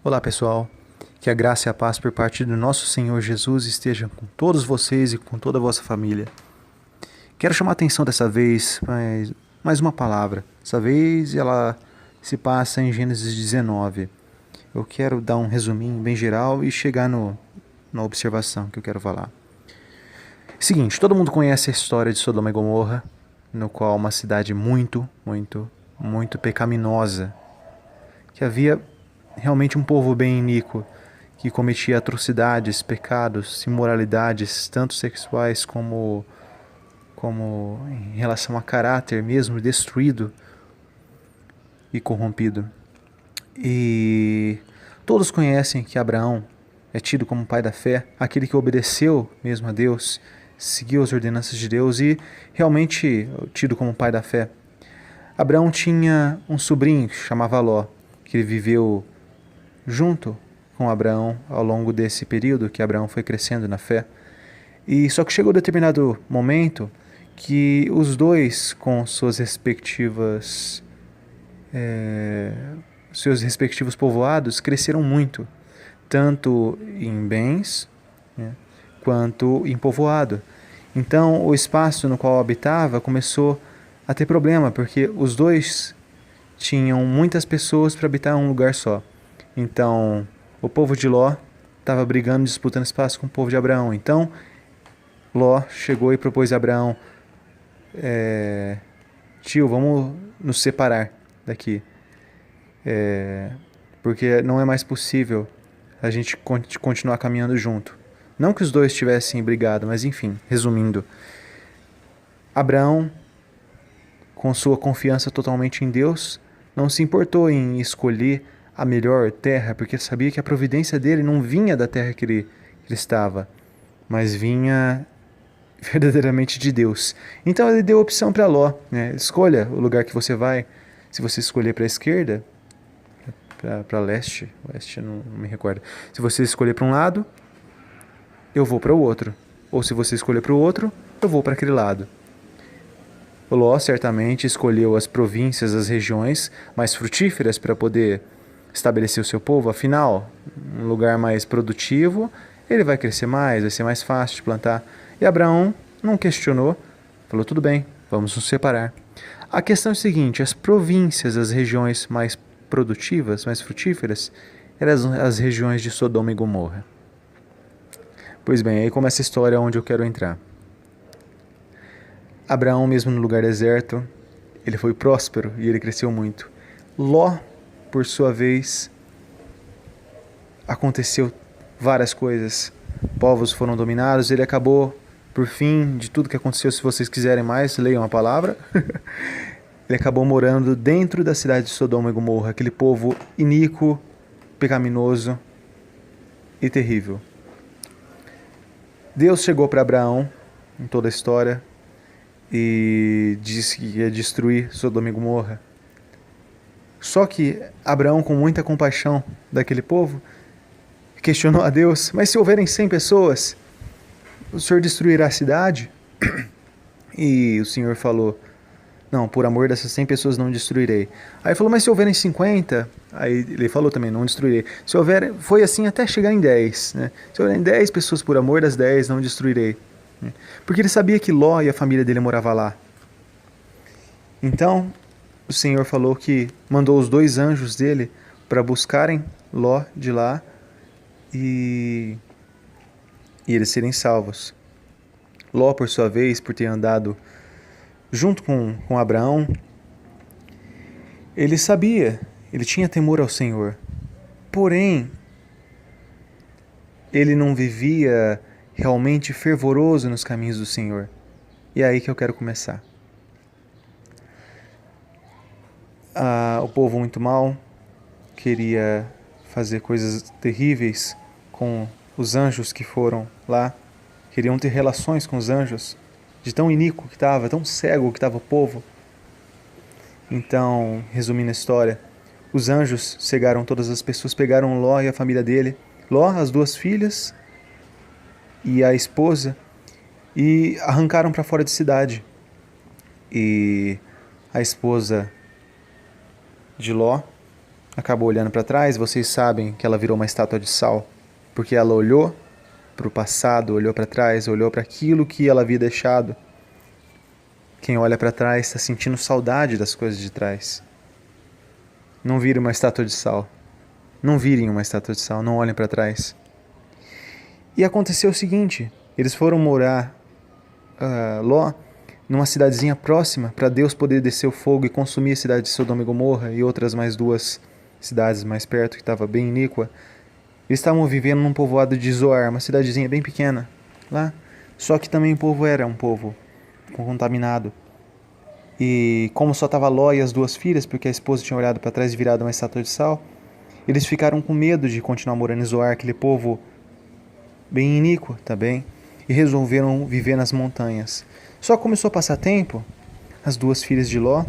Olá pessoal, que a graça e a paz por parte do nosso Senhor Jesus estejam com todos vocês e com toda a vossa família. Quero chamar a atenção dessa vez, mais uma palavra. Dessa vez ela se passa em Gênesis 19. Eu quero dar um resuminho bem geral e chegar na observação que eu quero falar. Seguinte, todo mundo conhece a história de Sodoma e Gomorra, no qual uma cidade muito pecaminosa, que havia realmente um povo bem iníquo, que cometia atrocidades, pecados, imoralidades, tanto sexuais como em relação a caráter mesmo, destruído e corrompido. E todos conhecem que Abraão é tido como pai da fé, aquele que obedeceu mesmo a Deus, seguiu as ordenanças de Deus e realmente tido como pai da fé. Abraão tinha um sobrinho que se chamava Ló, que ele viveu junto com Abraão ao longo desse período que Abraão foi crescendo na fé. E só que chegou um determinado momento que os dois, com seus respectivos povoados, cresceram muito, tanto em bens, né, quanto em povoado. Então o espaço no qual habitava começou a ter problema, porque os dois tinham muitas pessoas para habitar em um lugar só. Então, o povo de Ló estava brigando, disputando espaço com o povo de Abraão. Então, Ló chegou e propôs a Abraão: tio, vamos nos separar daqui, porque não é mais possível a gente continuar caminhando junto. Não que os dois tivessem brigado, mas enfim, resumindo, Abraão, com sua confiança totalmente em Deus, não se importou em escolher a melhor terra, porque sabia que a providência dele não vinha da terra que ele estava, mas vinha verdadeiramente de Deus. Então ele deu opção para Ló, né? Escolha o lugar que você vai. Se você escolher para a esquerda, para leste, oeste, não me recordo. Se você escolher para um lado, eu vou para o outro. Ou se você escolher para o outro, eu vou para aquele lado. O Ló certamente escolheu as províncias, as regiões mais frutíferas para poder estabelecer o seu povo. Afinal, um lugar mais produtivo, ele vai crescer mais, vai ser mais fácil de plantar. E Abraão não questionou, falou: tudo bem, vamos nos separar. A questão é a seguinte: as províncias, as regiões mais produtivas, mais frutíferas, eram as regiões de Sodoma e Gomorra. Pois bem, aí começa a história onde eu quero entrar. Abraão, mesmo no lugar deserto, ele foi próspero e ele cresceu muito. Ló, por sua vez, aconteceu várias coisas. Povos foram dominados, ele acabou, por fim, de tudo que aconteceu, se vocês quiserem mais, leiam a palavra. Ele acabou morando dentro da cidade de Sodoma e Gomorra, aquele povo iníquo, pecaminoso e terrível. Deus chegou para Abraão, em toda a história, e disse que ia destruir Sodoma e Gomorra. Só que Abraão, com muita compaixão daquele povo, questionou a Deus: mas se houverem 100 pessoas, o Senhor destruirá a cidade? E o Senhor falou: não, por amor dessas 100 pessoas não destruirei. Aí ele falou: mas se houverem 50? Aí ele falou também: não destruirei. Se houver, foi assim até chegar em 10, né? Se houverem 10 pessoas, por amor das 10 não destruirei. Porque ele sabia que Ló e a família dele moravam lá. Então, o Senhor falou que mandou os 2 anjos dele para buscarem Ló de lá e eles serem salvos. Ló, por sua vez, por ter andado junto com Abraão, ele sabia, ele tinha temor ao Senhor. Porém, ele não vivia realmente fervoroso nos caminhos do Senhor. E é aí que eu quero começar. O povo muito mau queria fazer coisas terríveis com os anjos que foram lá. Queriam ter relações com os anjos, de tão iníquo que estava, tão cego que estava o povo. Então, resumindo a história, os anjos cegaram todas as pessoas, pegaram Ló e a família dele, Ló, as 2 filhas e a esposa, e arrancaram para fora de cidade. E a esposa de Ló, acabou olhando para trás. Vocês sabem que ela virou uma estátua de sal, porque ela olhou para o passado, olhou para trás, olhou para aquilo que ela havia deixado. Quem olha para trás está sentindo saudade das coisas de trás. Não virem uma estátua de sal. Não virem uma estátua de sal, não olhem para trás. E aconteceu o seguinte, eles foram morar, Ló, numa cidadezinha próxima, para Deus poder descer o fogo e consumir a cidade de Sodoma e Gomorra e outras mais 2 cidades mais perto, que estava bem iníqua. Eles estavam vivendo num povoado de Zoar, uma cidadezinha bem pequena, lá. Só que também o povo era um povo contaminado. E como só estava Ló e as 2 filhas, porque a esposa tinha olhado para trás e virado uma estátua de sal, eles ficaram com medo de continuar morando em Zoar, aquele povo bem iníquo também, e resolveram viver nas montanhas. Só começou a passar tempo, as 2 filhas de Ló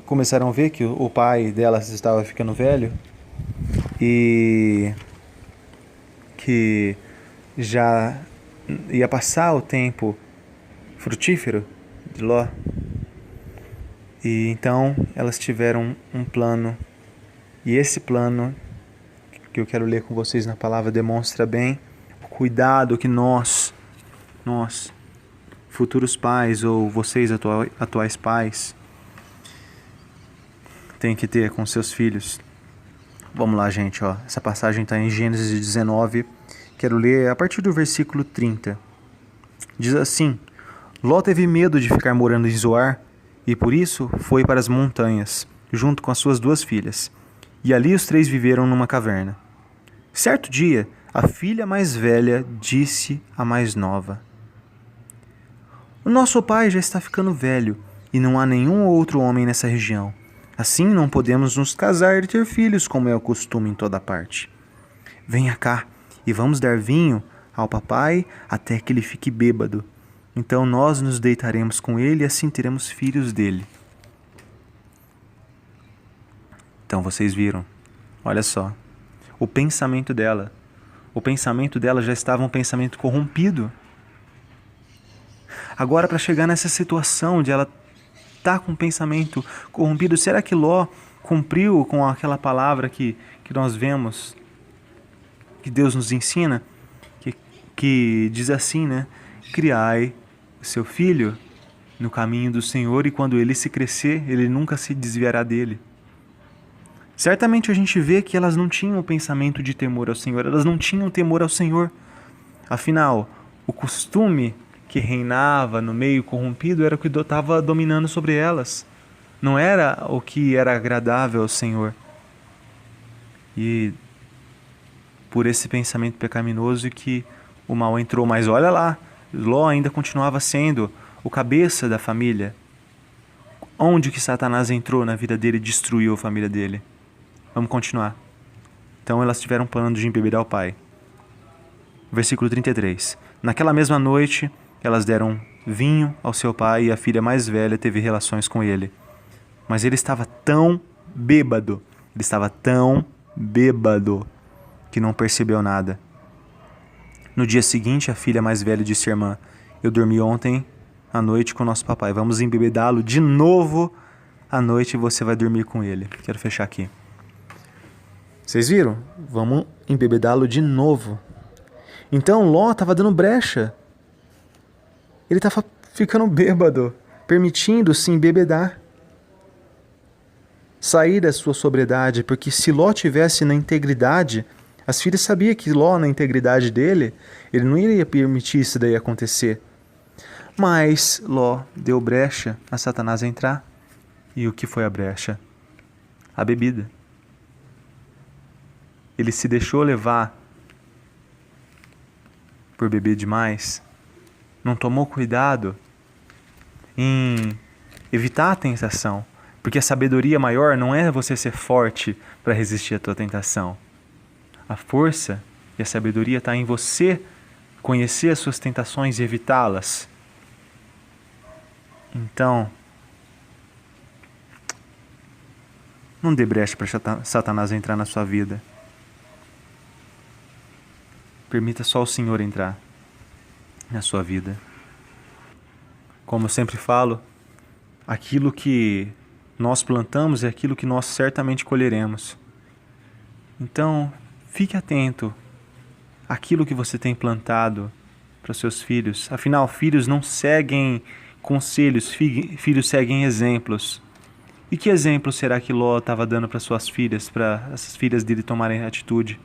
começaram a ver que o pai delas estava ficando velho e que já ia passar o tempo frutífero de Ló. E então elas tiveram um plano, e esse plano que eu quero ler com vocês na palavra demonstra bem o cuidado que nós, futuros pais, ou vocês atuais pais, têm que ter com seus filhos. Vamos lá, gente, ó. Essa passagem está em Gênesis 19, quero ler a partir do versículo 30. Diz assim: Ló teve medo de ficar morando em Zoar, e por isso foi para as montanhas, junto com as suas 2 filhas. E ali os 3 viveram numa caverna. Certo dia, a filha mais velha disse à mais nova: O nosso pai já está ficando velho, e não há nenhum outro homem nessa região. Assim não podemos nos casar e ter filhos, como é o costume em toda parte. Venha cá, e vamos dar vinho ao papai até que ele fique bêbado. Então nós nos deitaremos com ele e assim teremos filhos dele. Então vocês viram, olha só, o pensamento dela já estava um pensamento corrompido. Agora, para chegar nessa situação de ela estar com um pensamento corrompido, será que Ló cumpriu com aquela palavra que nós vemos, que Deus nos ensina, que diz assim, né? Criai o seu filho no caminho do Senhor, e quando ele se crescer, ele nunca se desviará dele. Certamente a gente vê que elas não tinham o pensamento de temor ao Senhor, elas não tinham temor ao Senhor. Afinal, o costume que reinava no meio corrompido era o que estava dominando sobre elas. Não era o que era agradável ao Senhor. E por esse pensamento pecaminoso que o mal entrou. Mas olha lá, Ló ainda continuava sendo o cabeça da família. Onde que Satanás entrou na vida dele e destruiu a família dele? Vamos continuar. Então elas tiveram plano de embebedar o pai. Versículo 33. Naquela mesma noite, elas deram vinho ao seu pai e a filha mais velha teve relações com ele. Mas ele estava tão bêbado, que não percebeu nada. No dia seguinte, a filha mais velha disse à irmã: Eu dormi ontem à noite com o nosso papai. Vamos embebedá-lo de novo à noite e você vai dormir com ele. Quero fechar aqui. Vocês viram? Vamos embebedá-lo de novo. Então Ló estava dando brecha. Ele estava ficando bêbado, permitindo-se embebedar. Sair da sua sobriedade, porque se Ló tivesse na integridade, as filhas sabiam que Ló, na integridade dele, ele não iria permitir isso daí acontecer. Mas Ló deu brecha a Satanás entrar. E o que foi a brecha? A bebida. Ele se deixou levar por beber demais. Não tomou cuidado em evitar a tentação. Porque a sabedoria maior não é você ser forte para resistir à tua tentação. A força e a sabedoria está em você conhecer as suas tentações e evitá-las. Então, não dê brecha para Satanás entrar na sua vida. Permita só o Senhor entrar na sua vida. Como eu sempre falo, aquilo que Nós plantamos é aquilo que nós certamente colheremos. Então, fique atento àquilo que você tem plantado para os seus filhos. Afinal, filhos não seguem conselhos, filhos seguem exemplos. E que exemplo será que Ló estava dando para suas filhas, para essas filhas dele tomarem atitude?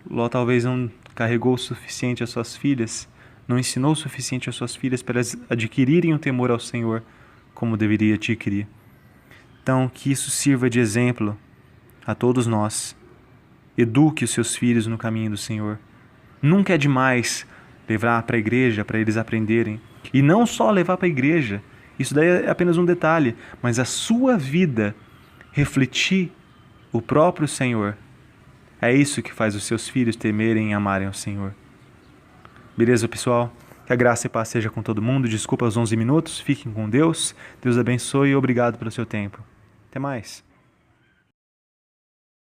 Ló talvez não carregou o suficiente às suas filhas, não ensinou o suficiente às suas filhas para elas adquirirem o temor ao Senhor como deveria adquirir. Então, que isso sirva de exemplo a todos nós. Eduque os seus filhos no caminho do Senhor. Nunca é demais levar para a igreja para eles aprenderem. E não só levar para a igreja, isso daí é apenas um detalhe, mas a sua vida refletir o próprio Senhor. É isso que faz os seus filhos temerem e amarem ao Senhor. Beleza, pessoal? Que a graça e paz seja com todo mundo. Desculpa os 11 minutos. Fiquem com Deus. Deus abençoe e obrigado pelo seu tempo. Até mais.